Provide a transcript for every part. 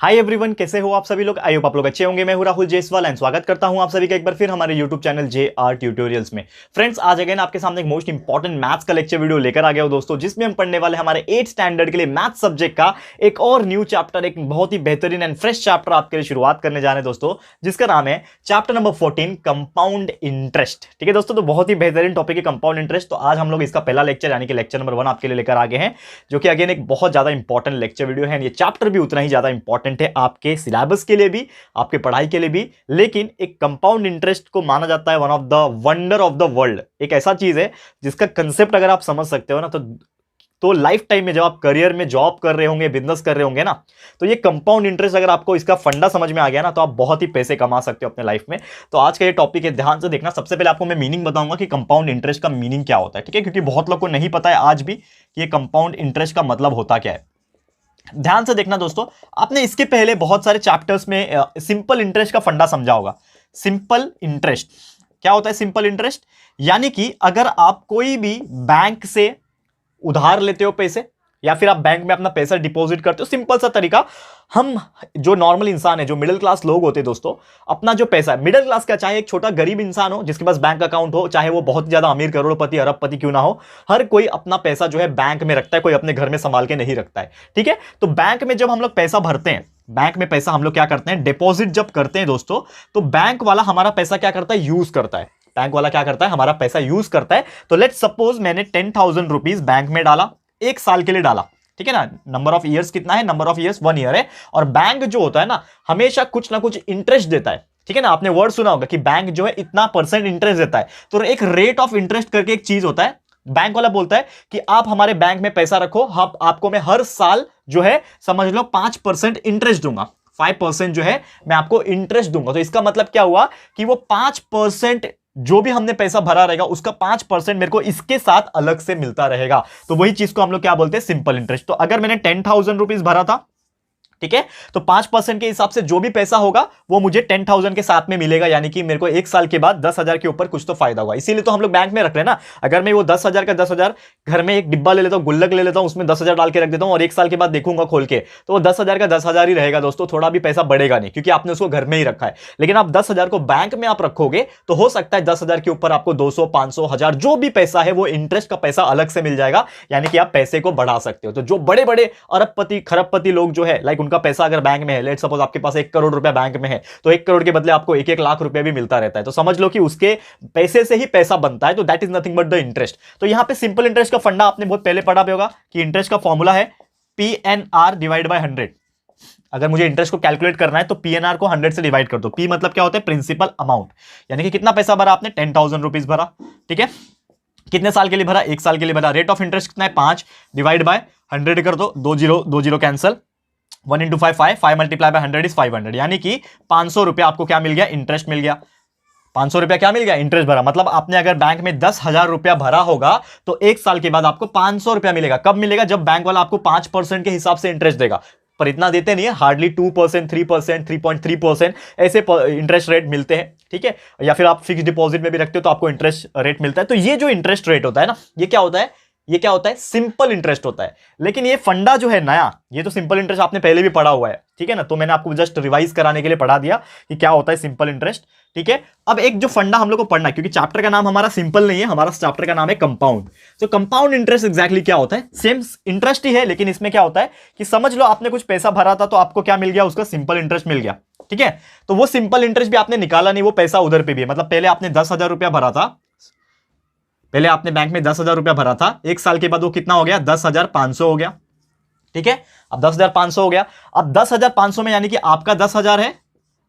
Hi everyone, कैसे हो आप सभी लोग। आई होप आप लोग अच्छे होंगे। मैं हूं राहुल जयसवाल एंड स्वागत करता हूं आप सभी का एक बार फिर हमारे यूट्यूब चैनल JR ट्यूटोरियल्स में। फ्रेंड्स, आज अगेन आपके सामने एक मोस्ट इंपॉर्टेंट मैथ्स का लेक्चर वीडियो लेकर आ गया हूं दोस्तों, जिसमें हम पढ़ने वाले हमारे 8th स्टैंडर्ड के लिए मैथ्स सब्जेक्ट का एक और न्यू चैप्टर, एक बहुत ही बेहतरीन एंड फ्रेश चैप्टर आपके लिए शुरुआत करने जा रहे हैं दोस्तों, जिसका नाम है चैप्टर नंबर 14 कंपाउंड इंटरेस्ट। ठीक है दोस्तों, तो बहुत ही बेहतरीन टॉपिक है कंपाउंड इंटरेस्ट। तो आज हम लोग इसका पहला लेक्चर यानी कि लेक्चर नंबर 1 आपके लिए लेकर आ गए हैं, जो कि अगेन एक बहुत ज्यादा इंपॉर्टेंट लेक्चर वीडियो है। ये चैप्टर भी उतना ही ज्यादा इंपॉर्टेंट है आपके सिलेबस के लिए भी, आपके पढ़ाई के लिए भी। लेकिन एक कंपाउंड इंटरेस्ट को माना जाता है one of the wonder of the world. एक ऐसा चीज है जिसका कंसेप्ट अगर आप समझ सकते हो ना, तो लाइफ टाइम में जब आप करियर में जॉब कर रहे होंगे, बिजनेस कर रहे होंगे ना, तो ये कंपाउंड इंटरेस्ट अगर आपको इसका फंडा समझ में आ गया ना, तो आप बहुत ही पैसे कमा सकते हो अपने लाइफ में। तो आज का ये टॉपिक है, ध्यान से देखना। सबसे पहले आपको मैं मीनिंग बताऊंगा कि कंपाउंड इंटरेस्ट का मीनिंग क्या होता है, ठीक है, क्योंकि बहुत लोग को नहीं पता है आज भी कि ये कंपाउंड इंटरेस्ट का मतलब होता क्या है। ध्यान से देखना दोस्तों, आपने इसके पहले बहुत सारे चैप्टर्स में सिंपल इंटरेस्ट का फंडा समझा होगा। सिंपल इंटरेस्ट क्या होता है? सिंपल इंटरेस्ट यानी कि अगर आप कोई भी बैंक से उधार लेते हो पैसे, या फिर आप बैंक में अपना पैसा डिपॉजिट करते हो, सिंपल सा तरीका, हम जो नॉर्मल इंसान है, जो मिडिल क्लास लोग होते हैं दोस्तों, अपना जो पैसा है, मिडिल क्लास का, चाहे एक छोटा गरीब इंसान हो जिसके पास बैंक अकाउंट हो, चाहे वो बहुत ज्यादा अमीर करोड़पति अरबपति क्यों ना हो, हर कोई अपना पैसा जो है बैंक में रखता है, कोई अपने घर में संभाल के नहीं रखता है। ठीक है, तो बैंक में जब हम लोग पैसा भरते हैं, बैंक में पैसा हम लोग क्या करते हैं, डिपॉजिट जब करते हैं दोस्तों, तो बैंक वाला हमारा पैसा क्या करता है, यूज करता है। बैंक वाला क्या करता है, हमारा पैसा यूज करता है। तो लेट्स सपोज मैंने 10,000 रुपीज बैंक में डाला, एक साल के लिए डाला, ठीक है ना। नंबर ऑफ ईयर्स कितना है? नंबर ऑफ ईयर्स 1 ईयर है। और बैंक जो होता है ना, हमेशा कुछ ना कुछ इंटरेस्ट देता है, ठीक है ना। आपने वर्ड सुना होगा कि बैंक जो है इतना % इंटरेस्ट देता है। तो एक रेट ऑफ इंटरेस्ट करके एक चीज होता है, बैंक वाला बोलता है कि आप हमारे बैंक में पैसा रखो, आपको मैं हर साल जो है समझ लो 5% इंटरेस्ट दूंगा, 5% जो है मैं आपको इंटरेस्ट दूंगा। तो इसका मतलब क्या हुआ कि वो 5% जो भी हमने पैसा भरा रहेगा, उसका 5% मेरे को इसके साथ अलग से मिलता रहेगा। तो वही चीज को हम लोग क्या बोलते हैं, सिंपल इंटरेस्ट। तो अगर मैंने 10,000 रुपीज भरा था, ठीक है, तो 5% के हिसाब से जो भी पैसा होगा वो मुझे 10,000 के साथ में मिलेगा, यानी कि मेरे को एक साल के बाद 10,000 के ऊपर कुछ तो फायदा होगा। इसीलिए तो हम लोग बैंक में रख रहे हैं ना। अगर मैं वो 10,000 का 10,000 घर में एक डिब्बा ले लेता हूं, गुल्लक ले लेता हूं, उसमें 10,000 डाल के रख देता हूं और एक साल के बाद देखूंगा खोल के, तो वो 10,000 का 10,000 ही रहेगा दोस्तों, थोड़ा भी पैसा बढ़ेगा नहीं, क्योंकि आपने उसको घर में ही रखा है। लेकिन आप 10,000 को बैंक में आप रखोगे तो हो सकता है 10,000 के ऊपर आपको 200, 500, 1000 जो भी पैसा है वो इंटरेस्ट का पैसा अलग से मिल जाएगा, यानी कि आप पैसे को बढ़ा सकते हो। तो जो बड़े बड़े अरबपति खरबपति लोग जो है, लाइक उनका पैसा अगर बैंक में है, लेट सपोज आपके पास 1 करोड़ रुपया बैंक में है, तो 1 करोड़ के बदले आपको 1-1 लाख रुपया भी मिलता रहता है। तो समझ लो कि उसके पैसे से ही पैसा बनता है। तो that is nothing but the interest. तो यहां पे सिंपल इंटरेस्ट का फंडा आपने बहुत पहले पढ़ा भी होगा कि इंटरेस्ट का फॉर्मूला है PNR डिवाइड बाय 100। अगर मुझे इंटरेस्ट को कैलकुलेट करना है तो PNR को 100 से डिवाइड कर दो। P मतलब क्या होता है, प्रिंसिपल अमाउंट, यानी कि कितना पैसा भरा आपने, 10,000 रुपीज भरा, ठीक है। कितने साल के लिए भरा, 1 साल के लिए भरा। रेट ऑफ इंटरेस्ट कितना है, 5 डिवाइड बाय 100 कर दो, 2 zero cancel, 1 into 5 5, 5 multiply by 100 is 500, यानी कि 500 रुपया आपको क्या मिल गया, इंटरेस्ट मिल गया। 500 रुपया क्या मिल गया, इंटरेस्ट भरा। मतलब आपने अगर बैंक में 10,000 रुपया भरा होगा तो एक साल के बाद आपको 500 रुपया मिलेगा। कब मिलेगा, जब बैंक वाला आपको 5% के हिसाब से इंटरेस्ट देगा। पर इतना देते नहीं है, हार्डली 2%, 3%, 3.3% ऐसे इंटरेस्ट रेट मिलते हैं, ठीक है। या फिर आप फिक्स डिपॉजिट में भी रखते हो तो आपको इंटरेस्ट रेट मिलता है। तो ये जो इंटरेस्ट रेट होता है ना, ये क्या होता है, ये क्या होता है, सिंपल इंटरेस्ट होता है। लेकिन ये फंडा जो है नया, ये तो सिंपल इंटरेस्ट आपने पहले भी पढ़ा हुआ है, ठीक है ना। तो मैंने आपको जस्ट रिवाइज कराने के लिए पढ़ा दिया कि क्या होता है सिंपल इंटरेस्ट, ठीक है। अब एक जो फंडा हम लोग को पढ़ना है, क्योंकि चैप्टर का नाम हमारा सिंपल नहीं है, हमारा चैप्टर का नाम है कंपाउंड। तो कंपाउंड इंटरेस्ट एग्जैक्टली क्या होता है, सेम इंटरेस्ट ही है, लेकिन इसमें क्या होता है कि समझ लो आपने कुछ पैसा भरा था तो आपको क्या मिल गया, उसका सिंपल इंटरेस्ट मिल गया, ठीक है। तो वो सिंपल इंटरेस्ट भी आपने निकाला नहीं, वो पैसा उधर पे भी है। मतलब पहले आपने 10,000 रुपया भरा था, पहले आपने बैंक में 10,000 रुपया भरा था, एक साल के बाद वो कितना हो गया, 10,500 हो गया, ठीक है। अब 10,500 हो गया। अब 10,500 में यानी कि आपका 10,000 है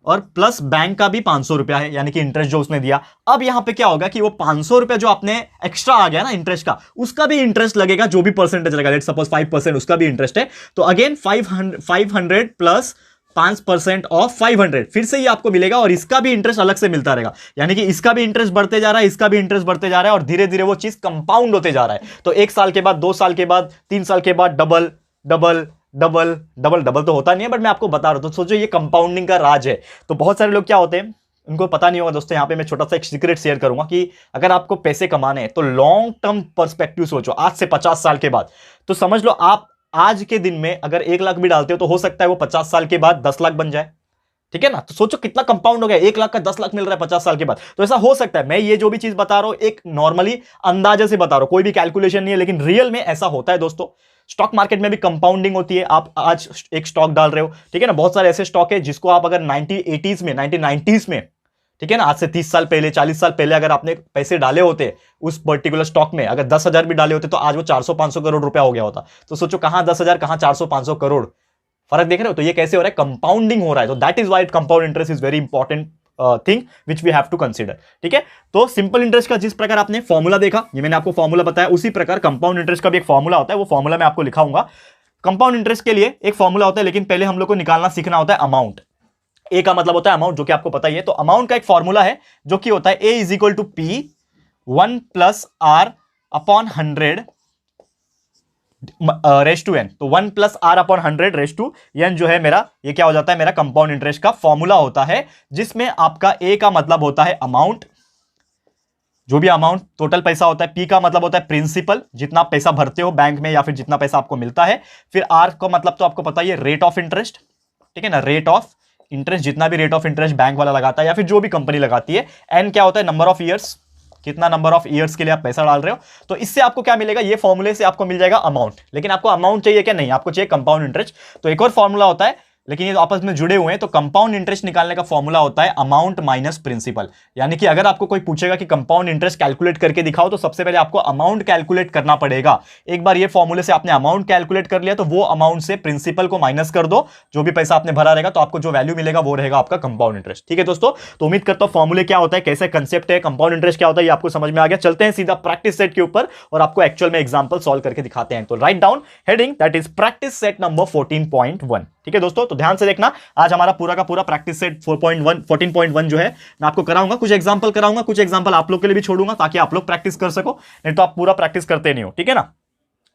और प्लस बैंक का भी 500 रुपया है, यानी कि इंटरेस्ट जो उसने दिया। अब यहां पे क्या होगा कि वो 500 रुपया जो आपने एक्स्ट्रा आ गया ना इंटरेस्ट का, उसका भी इंटरेस्ट लगेगा, जो भी परसेंटेज लगेगा, लेट्स सपोज 5% उसका भी इंटरेस्ट है। तो अगेन 500 प्लस 5% ऑफ 500 फिर से ही आपको मिलेगा, और इसका भी इंटरेस्ट अलग से मिलता रहेगा, यानी कि इसका भी इंटरेस्ट बढ़ते जा रहा है, इसका भी इंटरेस्ट बढ़ते जा रहा है, और धीरे धीरे वो चीज कंपाउंड होते जा रहा है। तो 1 साल के बाद, 2 साल के बाद, 3 साल के बाद double double double double double तो होता नहीं है, बट मैं आपको बता रहा हूं। तो सोचो ये कंपाउंडिंग का राज है। तो बहुत सारे लोग क्या होते हैं, उनको पता नहीं होगा दोस्तों। यहां पे मैं छोटा सा एक सीक्रेट शेयर करूंगा कि अगर आपको पैसे कमाने हैं तो लॉन्ग टर्म पर्सपेक्टिव सोचो, आज से 50 साल के बाद। तो समझ लो आप आज के दिन में अगर 1 लाख भी डालते हो तो हो सकता है वो 50 साल के बाद 10 लाख बन जाए। ठीक है ना, तो सोचो कितना कंपाउंड हो गया, 1 लाख का 10 लाख मिल रहा है 50 साल के बाद। तो ऐसा हो सकता है। मैं ये जो भी चीज बता रहा हूं एक नॉर्मली अंदाजे से बता रहा हूं, कोई भी कैलकुलेशन नहीं है, लेकिन रियल में ऐसा होता है दोस्तों। स्टॉक मार्केट में भी कंपाउंडिंग होती है। आप आज एक स्टॉक डाल रहे हो, ठीक है ना, बहुत सारे ऐसे स्टॉक है जिसको आप अगर 1980s में 1990s में, ठीक है ना, आज से 30 साल पहले 40 साल पहले अगर आपने पैसे डाले होते उस पर्टिकुलर स्टॉक में, अगर 10,000 भी डाले होते तो आज वो 400-500 करोड़ रुपया हो गया होता। तो सोचो कहां 10,000 कहां 400-500 करोड़, फर्क देख रहे हो। तो ये कैसे हो रहा है, कंपाउंडिंग हो रहा है। तो that is why compound interest is very important thing which we have to consider. ठीक है, तो सिंपल इंटरेस्ट का जिस प्रकार आपने फॉर्मूला देखा, ये मैंने आपको फॉर्मूला बताया, उसी प्रकार कंपाउंड इंटरेस्ट का भी एक फॉर्मूला होता है। वो फॉर्मूला मैं आपको लिखाऊंगा। कंपाउंड इंटरेस्ट के लिए एक फॉर्मूला होता है, लेकिन पहले हम लोग को निकालना सीखना होता है अमाउंट। ए का मतलब होता है अमाउंट, जो कि आपको पता ही है। तो अमाउंट का एक फॉर्मूला है जो कि होता है A is equal to P 1 plus R upon 100 raise to N. तो 1 plus R upon 100 raise to N जो है मेरा, ये क्या हो जाता है, मेरा कंपाउंड इंटरेस्ट का फॉर्मूला होता है, जिसमें आपका ए का मतलब होता है अमाउंट, जो भी अमाउंट टोटल पैसा होता है। पी का मतलब होता है प्रिंसिपल, जितना पैसा भरते हो बैंक में या फिर जितना पैसा आपको मिलता है। फिर आर का मतलब तो आपको पता ही है, रेट ऑफ इंटरेस्ट, ठीक है ना, रेट ऑफ इंटरेस्ट, जितना भी रेट ऑफ इंटरेस्ट बैंक वाला लगाता है या फिर जो भी कंपनी लगाती है। एन क्या होता है, नंबर ऑफ ईयर्स, कितना नंबर ऑफ ईयर्स के लिए आप पैसा डाल रहे हो। तो इससे आपको क्या मिलेगा, ये फॉर्मूले से आपको मिल जाएगा अमाउंट। लेकिन आपको अमाउंट चाहिए क्या, नहीं, आपको चाहिए कंपाउंड इंटरेस्ट। तो एक और फॉर्मूला होता है, लेकिन ये आपस में जुड़े हुए हैं। तो कंपाउंड इंटरेस्ट निकालने का फॉर्मूला होता है अमाउंट माइनस प्रिंसिपल। यानी कि अगर आपको कोई पूछेगा कि कंपाउंड इंटरेस्ट कैलकुलेट करके दिखाओ, तो सबसे पहले आपको अमाउंट कैलकुलेट करना पड़ेगा। एक बार ये फॉर्मूले से आपने अमाउंट कैलकुलेट कर लिया, तो वो अमाउंट से प्रिंसिपल को माइनस कर दो, जो भी पैसा आपने भरा रहेगा, तो आपको जो वैल्यू मिलेगा वो रहेगा आपका कंपाउंड इंटरेस्ट। ठीक है दोस्तों, तो उम्मीद करता हूं फॉर्मूले क्या होता है, कैसे कंसेप्ट है, कंपाउंड इंटरेस्ट क्या होता है, ये आपको समझ में आ गया। चलते हैं सीधा प्रैक्टिस सेट के ऊपर और आपको एक्चुअल में एग्जांपल सॉल्व करके दिखाते हैं। तो write down heading, that is practice set number 14.1। ठीक है दोस्तों, तो ध्यान से देखना, आज हमारा पूरा का पूरा प्रैक्टिस सेट 14.1 जो है मैं आपको कराऊंगा। कुछ एग्जांपल कराऊंगा, कुछ एग्जांपल आप लोग के लिए भी छोड़ूंगा, ताकि आप लोग प्रैक्टिस कर सको, नहीं तो आप पूरा प्रैक्टिस करते नहीं हो। ठीक है ना,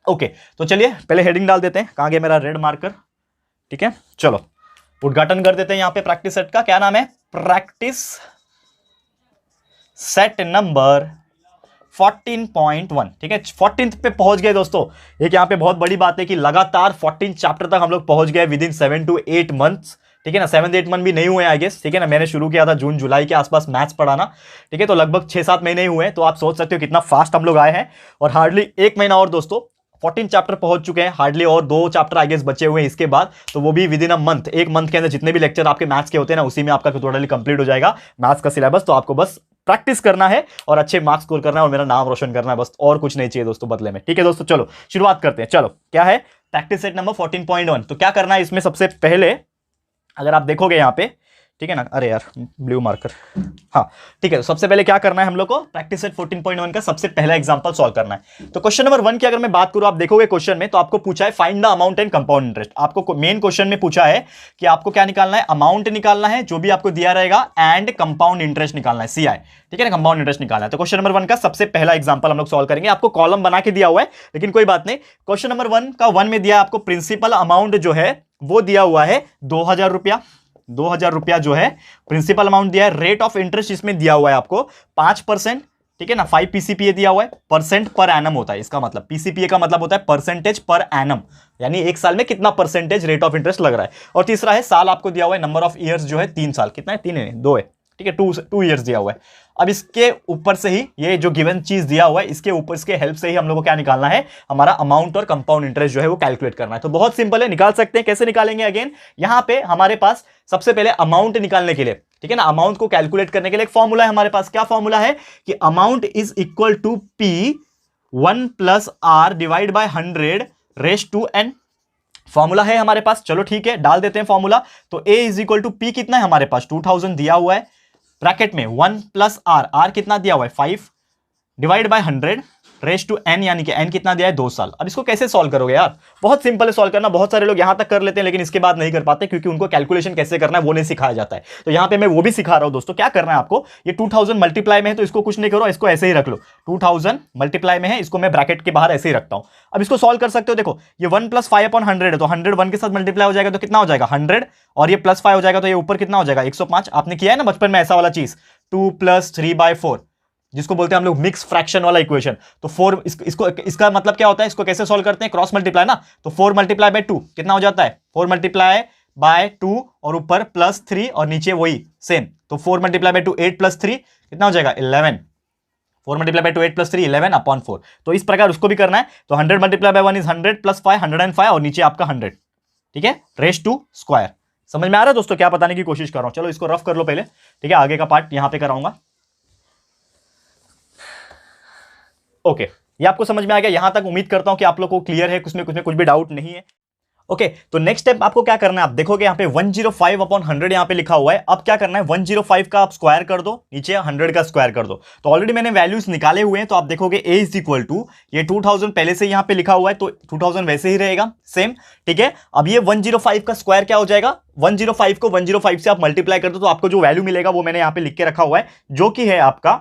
ओके। तो चलिए पहले हेडिंग डाल देते हैं, कहां गया मेरा रेड मार्कर। ठीक है, चलो उद्घाटन कर देते हैं। यहां पे प्रैक्टिस सेट का क्या नाम है, प्रैक्टिस सेट नंबर 14.1। ठीक है, 14th पे पहुंच गए दोस्तों। एक यहां पे बहुत बड़ी बात है कि लगातार 14 चैप्टर तक हम लोग पहुंच गए विद इन 7 to 8 मंथ्स। ठीक है ना, 7-8 मंथ भी नहीं हुए आई गेस। ठीक है ना, मैंने शुरू किया था जून जुलाई के आसपास मैथ्स पढ़ाना। ठीक है, तो लगभग 6-7 महीने ही हुए हैं। तो आप सोच सकते हो कितना फास्ट हम लोग आए हैं। और हार्डली 1 महीना और दोस्तों 14 चैप्टर पहुंच चुके हैं, हार्डली और 2 चैप्टर आई गेस बचे हुए हैं इसके बाद। तो वो भी with in a month, 1 month के अंदर जितने भी लेक्चर आपके मैथ्स के होते हैं ना, उसी में आपका टोटली कंप्लीट हो जाएगा मैथ्स का सिलेबस। तो आपको बस प्रैक्टिस करना है और अच्छे मार्क्स स्कोर करना है और मेरा नाम रोशन करना है, बस और कुछ नहीं चाहिए दोस्तों बदले में। ठीक है दोस्तों, चलो शुरुआत करते हैं। चलो क्या है प्रैक्टिस सेट नंबर 14.1। तो क्या करना है इसमें, सबसे पहले अगर आप देखोगे यहाँ पे, ठीक है ना, अरे यार ब्लू मार्कर, हाँ ठीक है। तो सबसे पहले क्या करना है हम लोग को, प्रैक्टिस सेट 14.1 का सबसे पहला एग्जांपल सॉल्व करना है। तो क्वेश्चन नंबर 1 की अगर मैं बात करूं, आप देखोगे क्वेश्चन में, तो आपको पूछा है find the amount and compound interest. आपको मेन क्वेश्चन में पूछा है कि आपको क्या निकालना है, अमाउंट निकालना है जो भी आपको दिया रहेगा, एंड कंपाउंड इंटरेस्ट निकालना है, CI। ठीक है ना, कंपाउंड इंटरेस्ट निकालना है। तो क्वेश्चन नंबर 1 का सबसे पहला एग्जांपल हम लोग सॉल्व करेंगे। आपको कॉलम बना के दिया हुआ है, लेकिन कोई बात नहीं। क्वेश्चन नंबर 1 का 1 में दिया आपको प्रिंसिपल अमाउंट जो है वो दिया हुआ है 2,000 रुपया। 2,000 रुपया जो है प्रिंसिपल अमाउंट दिया है। रेट ऑफ इंटरेस्ट इसमें दिया हुआ है आपको 5%। ठीक है ना, 5 PCPA दिया हुआ है, परसेंट पर एनम होता है इसका मतलब। PCPA का मतलब होता है परसेंटेज पर एनम, यानी एक साल में कितना परसेंटेज रेट ऑफ इंटरेस्ट लग रहा है। और तीसरा है साल आपको दिया हुआ है, नंबर ऑफ ईयर्स जो है 3 साल, कितना है, 3 है 2 है। ठीक है, 2 ईयर्स दिया हुआ है। अब इसके ऊपर से ही ये जो गिवन चीज दिया हुआ है, इसके ऊपर इसके हेल्प से ही हम लोग को क्या निकालना है, हमारा अमाउंट और कंपाउंड इंटरेस्ट जो है वो कैलकुलेट करना है। तो बहुत सिंपल है, निकाल सकते हैं। कैसे निकालेंगे, अगेन यहां पे हमारे पास सबसे पहले अमाउंट निकालने के लिए, ठीक है ना, अमाउंट को कैलकुलेट करने के लिए एक फॉर्मूला है हमारे पास। क्या फॉर्मूला है कि amount is equal to P 1 plus R divide by 100 raise to N। Formula है हमारे पास, चलो ठीक है डाल देते हैं फॉर्मूला। तो A is equal to P कितना है हमारे पास, 2000 दिया हुआ है, ब्रैकेट में 1 प्लस R, R कितना दिया हुआ है 5, divide by 100 raise to N, यानी कि N कितना दिया है 2 साल। अब इसको कैसे सॉल्व करोगे यार, बहुत सिंपल है सॉल्व करना। बहुत सारे लोग यहां तक कर लेते हैं, लेकिन इसके बाद नहीं कर पाते, क्योंकि उनको कैलकुलेशन कैसे करना है वो नहीं सिखाया जाता है। तो यहां पे मैं वो भी सिखा रहा हूं दोस्तों। क्या करना है आपको, ये 2000 मल्टीप्लाई में है तो इसको कुछ नहीं करो, इसको ऐसे ही रख लो। 2000 मल्टीप्लाई में है, इसको मैं ब्रैकेट के बाहर ऐसे ही रखता हूं। अब इसको सॉल्व कर सकते हो, देखो ये 1 प्लस 5 अपॉन 100 है, तो 100 1 के साथ मल्टीप्लाई हो जाएगा तो कितना हो जाएगा 100, और ये प्लस 5 हो जाएगा तो ये ऊपर कितना हो जाएगा 105। आपने किया है ना बचपन में ऐसा वाला चीज, 2 + 3/4, जिसको बोलते हैं हम लोग मिक्स फ्रैक्शन वाला इक्वेशन। तो 4 इसका मतलब क्या होता है, इसको कैसे सॉल्व करते हैं, क्रॉस मल्टीप्लाई ना। तो 4 मल्टीप्लाई बाय 2 कितना हो जाता है, 4 मल्टीप्लाई बाय 2 और ऊपर +3 और नीचे वही सेम। तो 4 मल्टीप्लाई बाय 2 8 + 3 कितना हो जाएगा 11। 4 मल्टीप्लाई बाय 2 8 + 3 11/4। तो इस प्रकार उसको भी करना है। तो 100 मल्टीप्लाई बाय 1 इज 100 + 5 105 और नीचे आपका 100, ठीक है, रेज़ टू स्क्वायर। समझ में आ रहा है दोस्तों, क्या बताने की कोशिश कर रहा हूं। चलो इसको रफ कर लो पहले, ठीक है, आगे का पार्ट यहां पे कराऊंगा। ओके, ये आपको समझ में आ गया। यहां तक उम्मीद करता हूं कि आप लोग को क्लियर है, कुछ भी डाउट नहीं है। ओके, तो नेक्स्ट स्टेप आपको क्या करना है, आप देखोगे यहां पे 105/100 यहां पे लिखा हुआ है। अब क्या करना है, 105 का आप स्क्वायर कर दो, नीचे 100 का स्क्वायर कर दो। तो ऑलरेडी मैंने वैल्यूज निकाले हुए हैं। तो आप देखोगे a इज इक्वल टू, ये 2000 पहले से यहां पे लिखा हुआ है, तो 2000 वैसे ही रहेगा सेम, ठीक है। अब ये 105 का स्क्वायर क्या हो जाएगा, 105 को 105 से आप मल्टीप्लाई कर दो तो आपको जो वैल्यू मिलेगा वो मैंने यहां पे लिख के रखा हुआ है, जो कि है आपका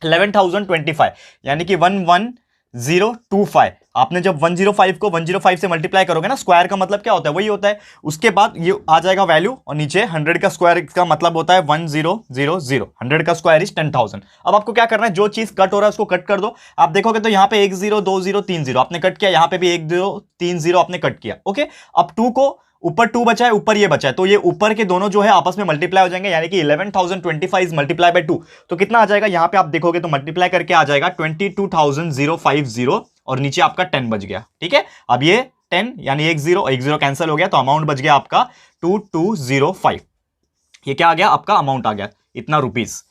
11025, यानी कि 11025। आपने जब 105 को 105 से मल्टीप्लाई करोगे ना, स्क्वायर का मतलब क्या होता है, वही होता है। उसके बाद ये आ जाएगा वैल्यू और नीचे 100 का स्क्वायर का मतलब होता है 1000। 100 का स्क्वायर इज 10,000। अब आपको क्या करना है, जो चीज कट हो रहा है उसको कट कर दो। आप देखोगे तो यहाँ पे 1 0 2 0 3 0 आपने कट किया, यहाँ पे भी 1 0 3 0 आपने कट किया। ओके, अब 2 को ऊपर 2 बचा है, ऊपर ये बचा है, तो ये ऊपर के दोनों जो है आपस में मल्टीप्लाई हो जाएंगे, यानी कि 11025 मल्टीप्लाई बाय 2। तो कितना आ जाएगा, यहां पे आप देखोगे तो मल्टीप्लाई करके आ जाएगा 22,050 और नीचे आपका 10 बच गया, ठीक है। अब ये 10 यानी 1 0 कैंसिल हो गया, तो अमाउंट बच गया आपका 2205। ये क्या आ गया, आपका अमाउंट आ गया इतना रुपीस।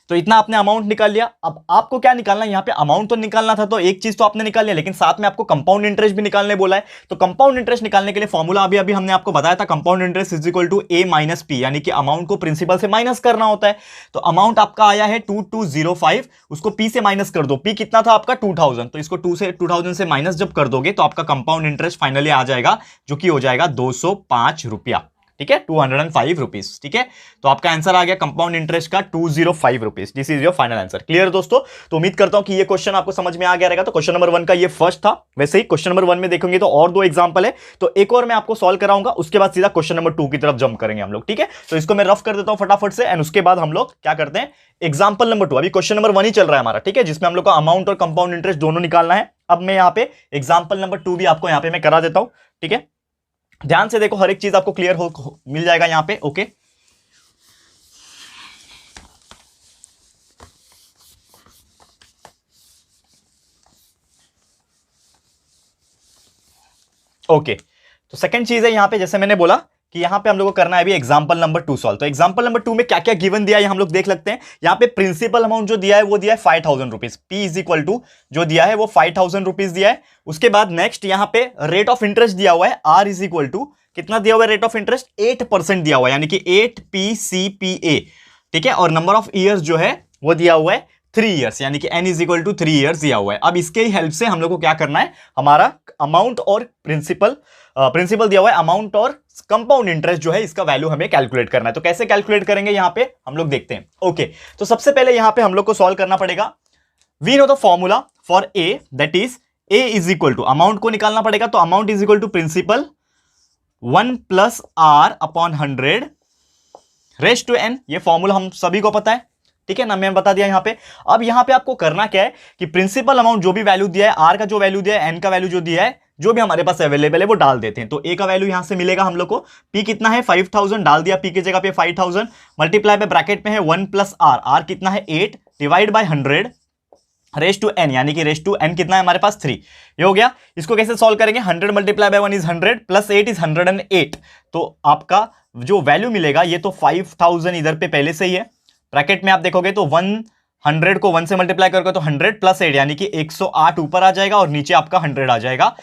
तो इतना आपने अमाउंट निकाल लिया। अब आपको क्या निकालना है, यहां पे अमाउंट तो निकालना था, तो एक चीज तो आपने निकाल लिया, लेकिन साथ में आपको कंपाउंड इंटरेस्ट भी निकालने बोला है। तो कंपाउंड इंटरेस्ट निकालने के लिए फॉर्मूला अभी हमने आपको बताया था, compound interest is equal to a minus p, यानी कि अमाउंट को प्रिंसिपल से माइनस करना होता है। तो अमाउंट आपका आया है 2205, उसको p से माइनस कर दो। p कितना था आपका 2000, तो इसको 2000 से माइनस जब कर दोगे तो आपका कंपाउंड इंटरेस्ट फाइनली आ जाएगा, जो कि हो जाएगा 205 रुपया, ठीक है, 205 रुपीज, ठीक है। तो आपका आंसर आ गया कंपाउंड इंटरेस्ट का 205 rupees. This is your final answer. Clear दोस्तों, तो उम्मीद करता हूं कि ये क्वेश्चन आपको समझ में आ गया रहेगा। तो क्वेश्चन नंबर 1 का ये फर्स्ट था। वैसे ही क्वेश्चन नंबर 1 में देखेंगे तो और 2 एग्जांपल है, तो एक और मैं आपको सॉल्व कराऊंगा, उसके बाद सीधा क्वेश्चन नंबर 2 की तरफ जंप करेंगे हम लोग, ठीक है। तो इसको मैं रफ कर देता हूं फटाफट से, एंड उसके बाद हम लोग क्या करते हैं, एग्जाम्पल नंबर 2। अभी क्वेश्चन नंबर 1 ही चल रहा है हमारा, ठीक है, जिसमें हम लोग को अमाउंट और कंपाउंड इंटरेस्ट दोनों निकालना है। अब मैं यहाँ पे एग्जाम्पल नंबर 2 भी आपको यहाँ पे मैं करा देता हूं, ठीक है। ध्यान से देखो, हर एक चीज आपको क्लियर मिल जाएगा यहां पे। ओके, ओके, तो सेकंड चीज है यहां पे, जैसे मैंने बोला कि यहां पे हम लोग को करना है अभी एग्जांपल नंबर 2 सॉल्व। तो एग्जांपल नंबर 2 में क्या क्या गिवन दिया है हम लोग देख लगते हैं। यहां पे प्रिंसिपल अमाउंट जो दिया है वो दिया है 5000 rupees, p is equal to जो दिया है वो 5000 रुपीज दिया है। उसके बाद नेक्स्ट यहां पे रेट ऑफ इंटरेस्ट दिया हुआ है, r इज इक्वल टू कितना दिया हुआ है, रेट ऑफ इंटरेस्ट 8% दिया हुआ है, यानी कि 8PCPA, ठीक है। और नंबर ऑफ ईयर्स जो है वो दिया हुआ है 3 ईयर्स, यानी कि n is equal to 3 years दिया हुआ है। अब इसके हेल्प से हम लोग को क्या करना है, हमारा अमाउंट और प्रिंसिपल दिया हुआ है, अमाउंट और कंपाउंड इंटरेस्ट जो है इसका वैल्यू हमें कैलकुलेट करना है। तो कैसे कैलकुलेट करेंगे यहां पे हम लोग देखते हैं। ओके, तो सबसे पहले यहां पे हम लोग को सॉल्व करना पड़ेगा। We know the formula for a, that is a is equal to, amount को निकालना पड़ेगा, तो amount is equal to principal 1 + r/100 raise to n। ये फॉर्मूला हम सभी को पता है, ठीक है ना, मैंने बता दिया यहां पे। अब यहां पे आपको करना क्या है कि प्रिंसिपल अमाउंट जो भी वैल्यू दिया है, r का जो वैल्यू दिया है, n का वैल्यू जो दिया है, जो भी हमारे पास अवेलेबल है वो डाल देते हैं। तो a का वैल्यू यहां से मिलेगा हम लोग को, p कितना है 5000 डाल दिया, p की जगह पे 5000 मल्टीप्लाई पे ब्रैकेट में है 1 + r कितना है 8 divide by 100 raise to n, यानी कि रेज़ टू n कितना है हमारे पास 3। ये हो गया। इसको कैसे सॉल्व करेंगे, 100 multiply by 1 is 100 plus 8 is 108। तो आपका जो वैल्यू मिलेगा ये तो 5000 इधर पे पहले से ही है, ब्रैकेट में आप देखोगे तो 100 को 1 से मल्टीप्लाई करोगे तो 100 प्लस 8 यानी कि 108 ऊपर आ जाएगा और नीचे आपका 100 आ जाएगा।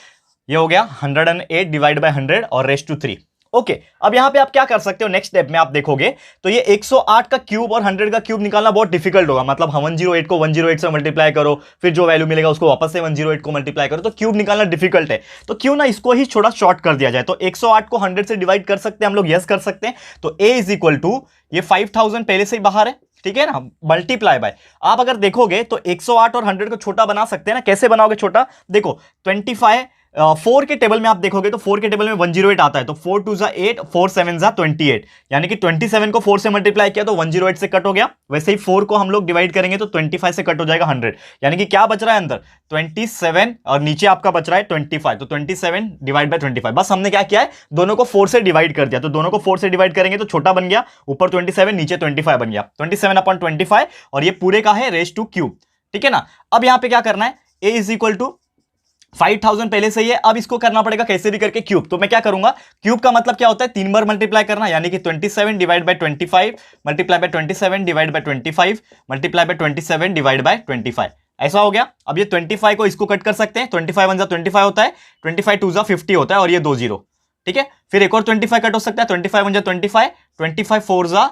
ये हो गया 108 डिवाइड बाय 100 और रेज़ टू 3। ओके, अब यहां पे आप क्या कर सकते हो, नेक्स्ट स्टेप में आप देखोगे तो ये 108 का क्यूब और 100 का क्यूब निकालना बहुत डिफिकल्ट होगा। मतलब 108 को 108 से मल्टीप्लाई करो, फिर जो वैल्यू मिलेगा उसको वापस से 108 को मल्टीप्लाई करो, तो क्यूब निकालना डिफिकल्ट है। तो क्यों ना इसको ही थोड़ा शॉर्ट कर दिया जाए। तो 108 को 100 से डिवाइड कर सकते हैं हम लोग, यस कर सकते हैं। तो a इज इक्वल टू, ये 5000 पहले से ही बाहर है, ठीक है ना, मल्टीप्लाई बाय, आप अगर देखोगे तो 108 और 100 को छोटा बना सकते हैं ना। कैसे बनाओगे छोटा, देखो 25 4 के टेबल में आप देखोगे तो 4 के टेबल में 108 आता है, तो 4 2 जा 8, 4 7 जा 28, यानी कि 27 को 4 से मल्टीप्लाई किया तो 108 से कट हो गया। वैसे ही 4 को हम लोग डिवाइड करेंगे तो 25 से कट हो जाएगा 100, यानी कि क्या बच रहा है अंदर 27 और नीचे आपका बच रहा है 25, तो 27 डिवाइड बाय 25। बस हमने क्या किया है, दोनों को 4 से डिवाइड कर दिया, तो दोनों को 4 से डिवाइड करेंगे तो छोटा बन गया, ऊपर 27 नीचे 25 बन गया, 27/25, और ये पूरे का है रेज टू क्यूब, ठीक है ना। अब यहां पे क्या करना है, a इज इक्वल टू 5000 पहले से ही है, अब इसको करना पड़ेगा कैसे भी करके क्यूब। तो मैं क्या करूंगा, क्यूब का मतलब क्या होता है, 3 बार मल्टीप्लाई करना, यानी कि 27 divide by 25 multiply by 27 divide by 25 multiply by 27 divide by 25, ऐसा हो गया। अब ये 25 को इसको कट कर सकते हैं, 25 1 जा 25 होता है, 25 2 जा 50 होता है, और ये 2 0, ठीक है। फिर एक और 25 कट हो सकता है, 25 1 जा 25, 25 4 जा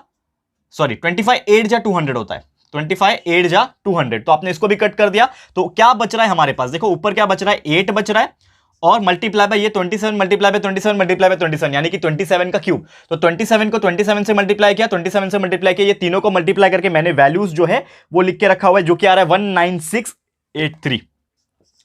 25 8 जा 200 होता है, 25 8 जा 200, तो आपने इसको भी कट कर दिया। तो क्या बच रहा है हमारे पास, देखो ऊपर क्या बच रहा है, 8 बच रहा है, और मल्टीप्लाई बाय ये 27 मल्टीप्लाई बाय 27 मल्टीप्लाई बाय 27, यानी कि 27 का क्यूब। तो 27 को 27 से मल्टीप्लाई किया, 27 से मल्टीप्लाई किया, ये तीनों को मल्टीप्लाई करके मैंने वैल्यूज जो है वो लिख के रखा हुआ है, जो कि आ रहा है 19683,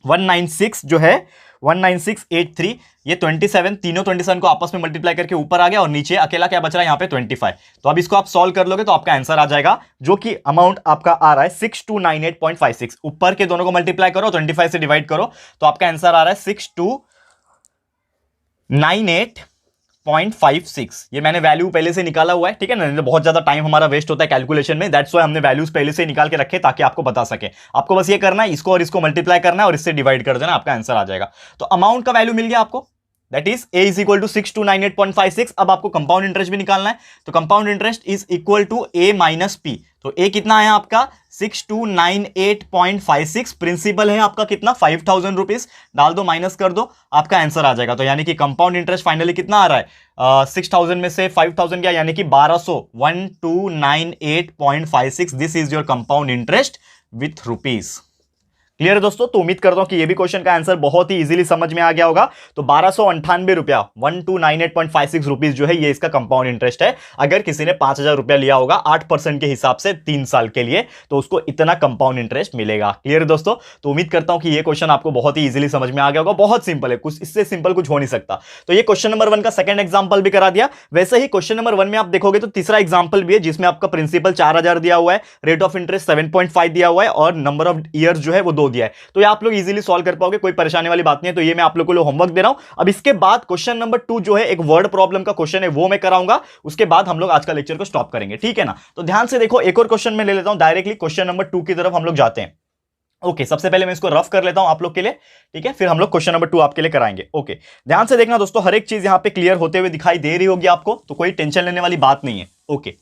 196 जो है 19683, ये 27 तीनों 27 को आपस में मल्टीप्लाई करके ऊपर आ गया, और नीचे अकेला क्या बच रहा है यहाँ पे 25। तो अब इसको आप सॉल्व कर लोगे तो आपका आंसर आ जाएगा, जो कि अमाउंट आपका आ रहा है 6298.56। ऊपर के दोनों को मल्टीप्लाई करो, 25 से डिवाइड करो, तो आपका आंसर आ रहा है 6298.56। ये मैंने वैल्यू पहले से निकाला हुआ है, ठीक है ना, बहुत ज्यादा टाइम हमारा वेस्ट होता है कैलकुलेशन में, दैट्स व्हाई हमने वैल्यूज पहले से निकाल के रखे ताकि आपको बता सके। आपको बस ये करना है, इसको और इसको मल्टीप्लाई करना है और इससे डिवाइड कर देना, आपका आंसर आ जाएगा। तो अमाउंट का वैल्यू मिल गया आपको, that is a is equal to 6298.56। अब आपको कंपाउंड इंटरेस्ट भी निकालना है, तो compound interest is equal to a minus p। तो a कितना है आपका 6298.56, प्रिंसिपल है आपका कितना 5000 रुपीज, डाल दो माइनस कर दो, आपका आंसर आ जाएगा। तो यानी कि कंपाउंड इंटरेस्ट फाइनली कितना आ रहा है, 6000 में से 5000 क्या, यानी कि 1298.56। This is your compound interest with rupees. Clear है दोस्तों, तो उम्मीद करता हूं कि ये भी क्वेश्चन का आंसर बहुत ही इजीली समझ में आ गया होगा। तो 1298 रुपया 1298.56 रुपीज जो है ये इसका कंपाउंड इंटरेस्ट है। अगर किसी ने 5000 रुपया लिया होगा 8% के हिसाब से 3 साल के लिए, तो उसको इतना कंपाउंड इंटरेस्ट मिलेगा। क्लियर है दोस्तों, तो उम्मीद करता हूं कि ये क्वेश्चन आपको बहुत ही इजीली समझ में आ गया होगा। बहुत सिंपल है, कुछ इससे सिंपल कुछ हो नहीं सकता। तो ये क्वेश्चन नंबर 1 का सेकंड एग्जांपल भी करा दिया। वैसे ही क्वेश्चन नंबर 1 में आप देखोगे तो तीसरा एग्जांपल भी है, जिसमें आपका प्रिंसिपल 4000 दिया हुआ है, रेट ऑफ इंटरेस्ट 7.5 दिया हुआ है, और नंबर ऑफ ईयर्स जो है वो 2 दिया है। तो ये आप लोग इजीली सॉल्व कर पाओगे, कोई परेशानी वाली बात नहीं है। तो ये मैं आप लोगों को होमवर्क दे रहा हूं। अब इसके बाद क्वेश्चन नंबर 2 जो है एक वर्ड प्रॉब्लम का क्वेश्चन है, वो मैं कराऊंगा। उसके बाद हम लोग आज का लेक्चर को स्टॉप करेंगे, ठीक है ना। तो ध्यान से देखो, एक और क्वेश्चन मैं ले लेता हूं, डायरेक्टली क्वेश्चन नंबर 2 की तरफ हम लोग जाते हैं। ओके, सबसे पहले मैं इसको रफ कर लेता हूं आप लोग के लिए, ठीक है, फिर हम लोग क्वेश्चन नंबर 2 आपके लिए कराएंगे। ओके, ध्यान से देखना दोस्तों, हर एक चीज यहां पे क्लियर होते हुए दिखाई दे रही होगी आपको, तो कोई टेंशन लेने वाली बात नहीं है। ओके,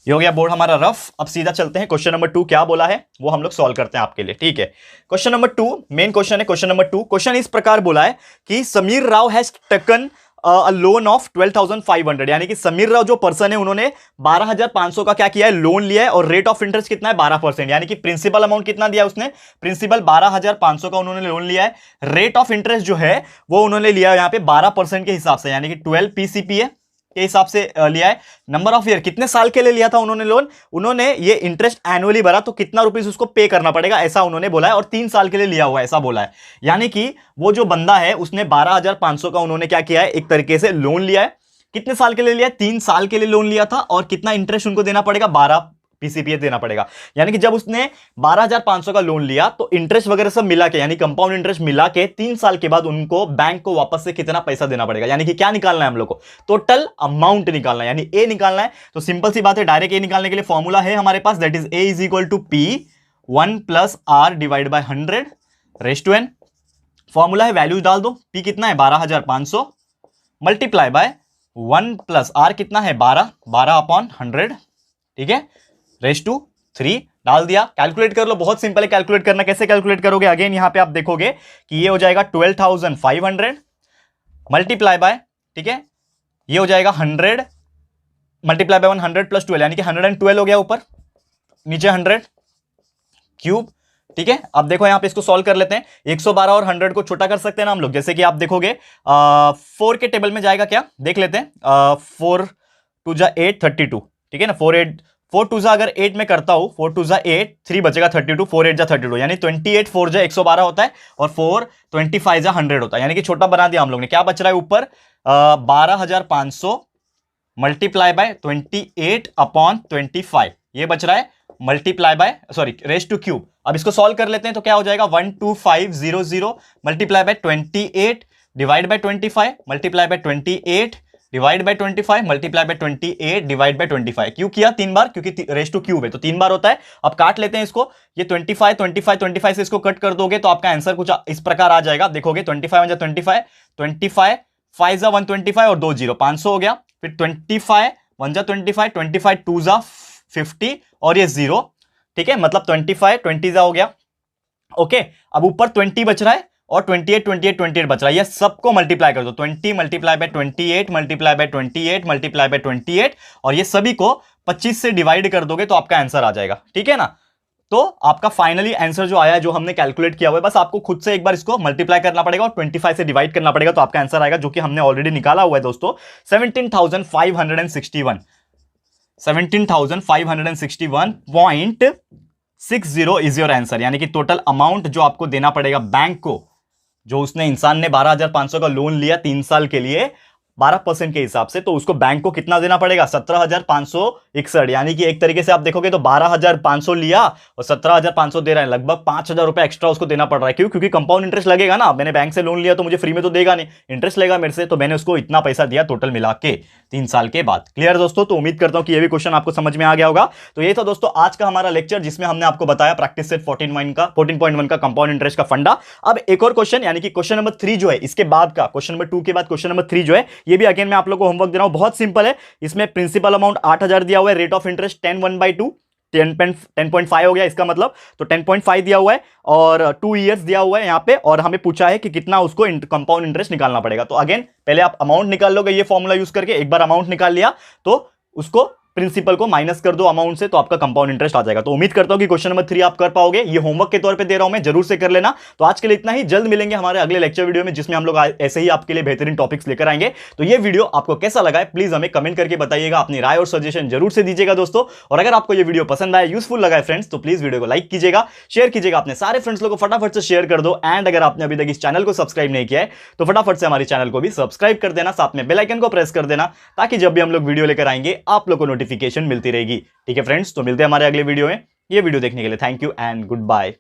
ये हो गया बोर्ड हमारा रफ। अब सीधा चलते हैं, क्वेश्चन नंबर 2 क्या बोला है वो हम लोग सॉल्व करते हैं आपके लिए, ठीक है। क्वेश्चन नंबर 2 मेन क्वेश्चन है। क्वेश्चन नंबर 2 क्वेश्चन इस प्रकार बोला है कि Sameer Rao has taken a loan of 12,500, यानी कि समीर राव जो पर्सन है उन्होंने 12,500 का क्या किया है, लोन लिया है, और रेट ऑफ इंटरेस्ट कितना है 12%, यानी कि प्रिंसिपल अमाउंट कितना दिया उसने, प्रिंसिपल 12,500 का उन्होंने लोन लिया है। रेट ऑफ इंटरेस्ट जो है वो उन्होंने लिया है यहाँ पे 12% के हिसाब से, यानी कि 12 PCPA के हिसाब से लिया है। नंबर ऑफ ईयर, कितने साल के लिए लिया था उन्होंने लोन, उन्होंने ये इंटरेस्ट एनुअली भरा, तो कितना रुपीस उसको पे करना पड़ेगा ऐसा उन्होंने बोला है, और 3 साल के लिए लिया हुआ है ऐसा बोला है। यानी कि वो जो बंदा है उसने 12,500 का उन्होंने क्या किया है, एक तरीके से लोन लिया है। कितने साल के लिए लिया है, 3 साल के लिए लोन लिया था, और कितना इंटरेस्ट उनको देना पड़ेगा, 12 PCPA देना पड़ेगा। यानी कि जब उसने 12,500 का लोन लिया तो इंटरेस्ट वगैरह सब मिला के, यानी कंपाउंड इंटरेस्ट मिला के 3 साल के बाद उनको बैंक को वापस से कितना पैसा देना पड़ेगा, यानी कि क्या निकालना है हम लोग को, टोटल अमाउंट निकालना है, यानी ए निकालना है। तो सिंपल सी बात है, डायरेक्ट ए निकालने के लिए फॉर्मूला है हमारे पास, that is A is equal to P 1 + R divide by 100 raise to n। Formula है, वैल्यूज डाल दो, पी कितना है 12,500 मल्टीप्लाई बाय 1 + R कितना है 12/100, ठीक है, रेज़ टू 3 डाल दिया। कैलकुलेट कर लो, बहुत सिंपल है कैलकुलेट करना। कैसे कैलकुलेट करोगे, अगेन यहां पे आप देखोगे कि ये हो जाएगा 12,500 मल्टीप्लाई बाय, ठीक है, ये हो जाएगा 100 मल्टीप्लाई बाय 100 + 12, यानी कि 112 हो गया, ऊपर नीचे 100 क्यूब, ठीक है। अब देखो यहां पे इसको सॉल्व कर लेते हैं। 112 और 100 को छोटा कर सकते हैं ना हम लोग, जैसे कि आप देखोगे 4 के टेबल में जाएगा क्या, देख लेते हैं। 4 2 जा 8 32, ठीक है ना। 4 टू जा अगर 8 में करता हूं, 4 टू जा 8, 3 बचेगा 32, 4 8 जा 32, यानी 28 4 जा 112 होता है और 4 25 जा 100 होता है, यानी कि छोटा बना दिया हम लोग ने। क्या बच रहा है ऊपर 12,500 मल्टीप्लाई बाय 28 अपॉन 25, ये बच रहा है multiply by sorry raise two cube. अब इसको सॉल्व कर लेते हैं तो क्या हो जाएगा 12500 multiply by 28 divide by 25 multiply by 28 divide by 25 multiply by 28 divide by 25। क्यों किया 3 बार? क्योंकि रेस टू क्यूब है तो 3 बार होता है। अब काट लेते हैं इसको, ये 25 25 25 से इसको कट कर दोगे तो आपका आंसर कुछ इस प्रकार आ जाएगा। देखोगे 25 1 जा 25, 25 5 जा 125 और 2 0 500 हो गया। फिर 25 1 जा 25, 25 2 जा 50 और ये 0, ठीक है, मतलब 25 20 जा हो गया। ओके, अब ऊपर 20 बच रहा है और 28 28 28 बच रहा है, ये सबको मल्टीप्लाई कर दो। 20 multiply by 28 multiply by 28 multiply by 28 और ये सभी को 25 से डिवाइड कर दोगे तो आपका आंसर आ जाएगा, ठीक है ना। तो आपका फाइनली आंसर जो आया है, जो हमने कैलकुलेट किया हुआ है, बस आपको खुद से एक बार इसको मल्टीप्लाई करना पड़ेगा और 25 से डिवाइड करना पड़ेगा तो आपका आंसर आएगा, जो कि हमने ऑलरेडी निकाला हुआ है दोस्तों, 17,561 17,561.60 इज योर आंसर। यानी कि टोटल अमाउंट जो आपको देना पड़ेगा बैंक को, जो उसने इंसान ने 12,500 का लोन लिया 3 साल के लिए 12% के हिसाब से, तो उसको बैंक को कितना देना पड़ेगा 17,561। यानी कि एक तरीके से आप देखोगे तो 12,500 लिया और 17,500 दे रहा है, लगभग 5,000 रुपए एक्स्ट्रा उसको देना पड़ रहा है। क्यों? क्योंकि कंपाउंड इंटरेस्ट लगेगा ना। मैंने बैंक से लोन लिया तो मुझे फ्री में तो देगा नहीं, इंटरेस्ट लेगा मेरे से, तो मैंने उसको इतना पैसा दिया टोटल मिला के 3 साल के बाद। क्लियर दोस्तों? तो उम्मीद करता हूं कि ये भी क्वेश्चन आपको समझ में आ गया होगा। तो ये था दोस्तों आज का हमारा लेक्चर, जिसमें हमने आपको बताया प्रैक्टिस सेट 14.1 का कंपाउंड इंटरेस्ट का फंडा। अब एक और क्वेश्चन, यानी कि क्वेश्चन नंबर 3 जो है, इसके बाद का क्वेश्चन नंबर 2 के बाद क्वेश्चन नंबर 3 जो है, ये भी अगेन मैं आप लोगों को होमवर्क दे रहा हूं। बहुत सिंपल है, इसमें प्रिंसिपल अमाउंट 8,000 दिया हुआ है, रेट ऑफ इंटरेस्ट 10/2 10.5 हो गया इसका मतलब, तो 10.5 दिया हुआ है और 2 इयर्स दिया हुआ है यहां पे, और हमें पूछा है कि कितना उसको कंपाउंड इंटरेस्ट निकालना पड़ेगा। तो अगेन पहले आप अमाउंट निकाल लोगे ये फॉर्मूला यूज करके, एक बार अमाउंट निकाल लिया तो उसको प्रिंसिपल को माइनस कर दो अमाउंट से, तो आपका कंपाउंड इंटरेस्ट आ जाएगा। तो उम्मीद करता हूं कि क्वेश्चन नंबर 3 आप कर पाओगे, ये होमवर्क के तौर पे दे रहा हूं मैं, जरूर से कर लेना। तो आज के लिए इतना ही, जल्द मिलेंगे हमारे अगले लेक्चर वीडियो में, जिसमें हम लोग ऐसे ही आपके लिए बेहतरीन टॉपिक्स लेकर आएंगे। तो ये वीडियो आपको कैसा लगा है प्लीज हमें कमेंट करके बताइएगा, अपनी राय और सजेशन जरूर से दीजिएगा दोस्तों। और अगर आपको ये वीडियो पसंद आया, यूजफुल लगा है फ्रेंड्स, तो प्लीज वीडियो को लाइक कीजिएगा, शेयर कीजिएगा, अपने सारे फ्रेंड्स लोगों को फटाफट से शेयर कर दो। एंड अगर आपने अभी तक इस चैनल को सब्सक्राइब नहीं किया है तो फटाफट से हमारे चैनल को भी सब्सक्राइब कर देना, साथ में बेल आइकन को प्रेस कर देना, ताकि जब भी हम लोग वीडियो लेकर आएंगे आप लोग को नोटिफिकेशन मिलती रहेगी। ठीक है फ्रेंड्स, तो मिलते हैं हमारे अगले वीडियो में। ये वीडियो देखने के लिए thank you and good bye.